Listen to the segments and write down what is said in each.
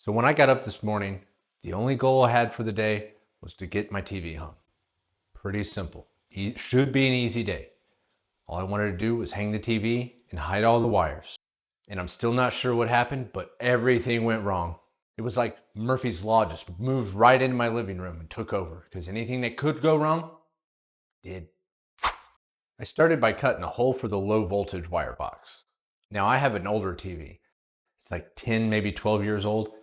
So when I got up this morning, the only goal I had for the day was to get my TV hung. Pretty simple. It should be an easy day. All I wanted to do was hang the TV and hide all the wires. And I'm still not sure what happened, but everything went wrong. It was like Murphy's Law just moved right into my living room and took over, because anything that could go wrong did. I started by cutting a hole for the low voltage wire box. Now I have an older TV. It's like 10, maybe 12 years old,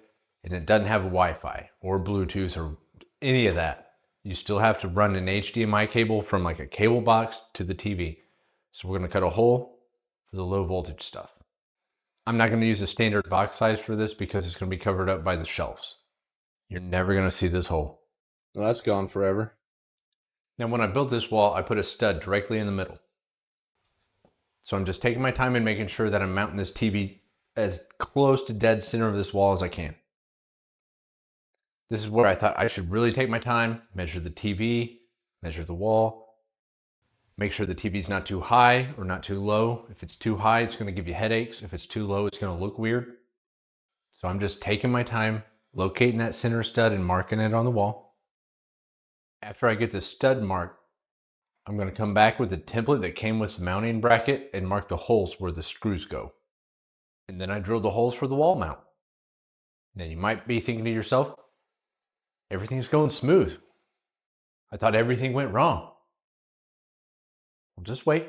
and it doesn't have a Wi-Fi or Bluetooth or any of that. You still have to run an HDMI cable from like a cable box to the TV. So we're going to cut a hole for the low voltage stuff. I'm not going to use a standard box size for this because it's going to be covered up by the shelves. You're never going to see this hole. Well, that's gone forever. Now when I built this wall, I put a stud directly in the middle. So I'm just taking my time and making sure that I'm mounting this TV as close to dead center of this wall as I can. This is where I thought I should really take my time, measure the TV, measure the wall, make sure the TV's not too high or not too low. If it's too high, it's going to give you headaches. If it's too low, it's going to look weird. So I'm just taking my time, locating that center stud and marking it on the wall. After I get the stud marked, I'm going to come back with the template that came with the mounting bracket and mark the holes where the screws go. And then I drill the holes for the wall mount. Now you might be thinking to yourself, everything's going smooth. I thought everything went wrong. Well, just wait.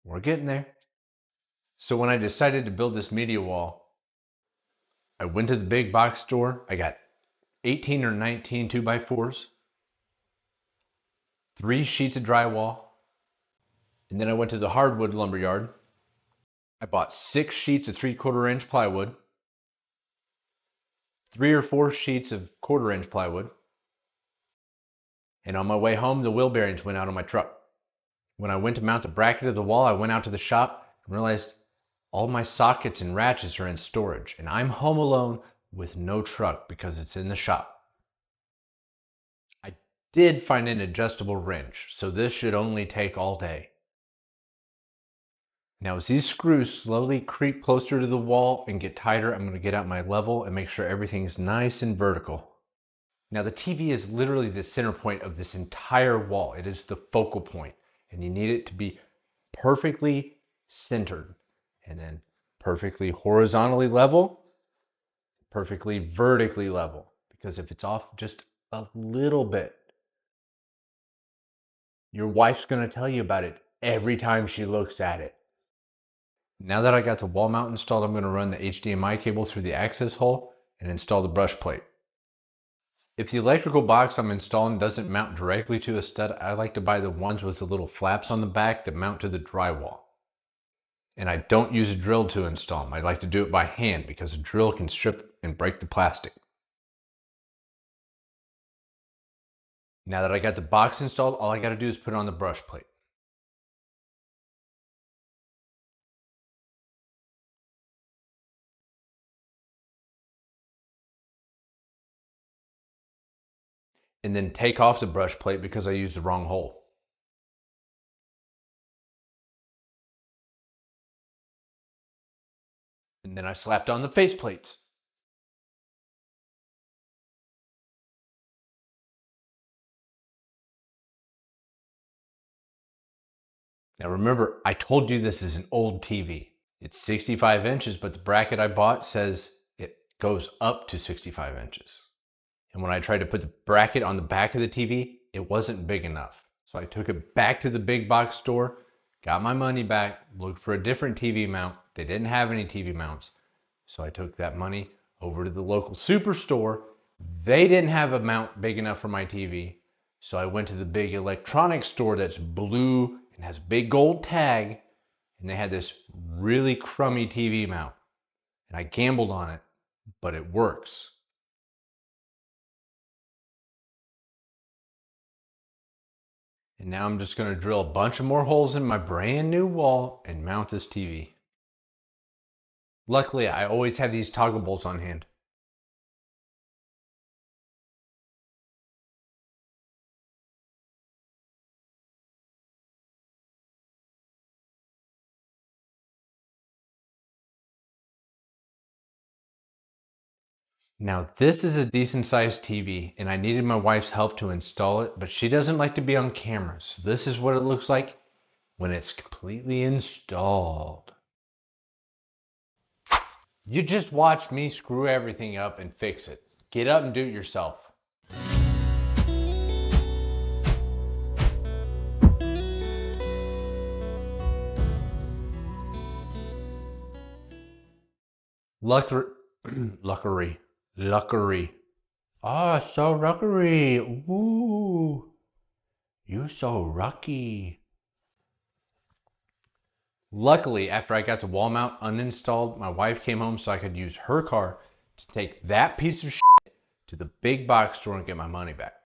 We're getting there. So when I decided to build this media wall, I went to the big box store. I got 18 or 19 2x4s, 3 sheets of drywall, and then I went to the hardwood lumber yard. I bought 6 sheets of 3/4 inch plywood, 3 or 4 sheets of 1/4 inch plywood, and on my way home, the wheel bearings went out on my truck. When I went to mount the bracket of the wall, I went out to the shop and realized all my sockets and ratchets are in storage, and I'm home alone with no truck because it's in the shop. I did find an adjustable wrench, so this should only take all day. Now as these screws slowly creep closer to the wall and get tighter, I'm going to get out my level and make sure everything's nice and vertical. Now the TV is literally the center point of this entire wall. It is the focal point, and you need it to be perfectly centered, and then perfectly horizontally level, perfectly vertically level, because if it's off just a little bit, your wife's going to tell you about it every time she looks at it. Now that I got the wall mount installed, I'm going to run the HDMI cable through the access hole and install the brush plate. If the electrical box I'm installing doesn't mount directly to a stud, I like to buy the ones with the little flaps on the back that mount to the drywall. And I don't use a drill to install them. I like to do it by hand because a drill can strip and break the plastic. Now that I got the box installed, all I got to do is put on the brush plate. And then take off the brush plate because I used the wrong hole. And then I slapped on the face plates. Now remember, I told you this is an old TV. It's 65 inches, but the bracket I bought says it goes up to 65 inches. And when I tried to put the bracket on the back of the TV, it wasn't big enough. So I took it back to the big box store, got my money back, looked for a different TV mount. They didn't have any TV mounts. So I took that money over to the local superstore. They didn't have a mount big enough for my TV. So I went to the big electronics store that's blue and has a big gold tag. And they had this really crummy TV mount. And I gambled on it, but it works. And now I'm just going to drill a bunch of more holes in my brand new wall and mount this TV. Luckily, I always have these toggle bolts on hand. Now this is a decent sized TV and I needed my wife's help to install it, but she doesn't like to be on camera. So this is what it looks like when it's completely installed. You just watched me screw everything up and fix it. Get up and do it yourself. Luckery. Ah, so ruckery. Woo. You so rucky. Luckily, after I got the wall mount uninstalled, my wife came home so I could use her car to take that piece of shit to the big box store and get my money back.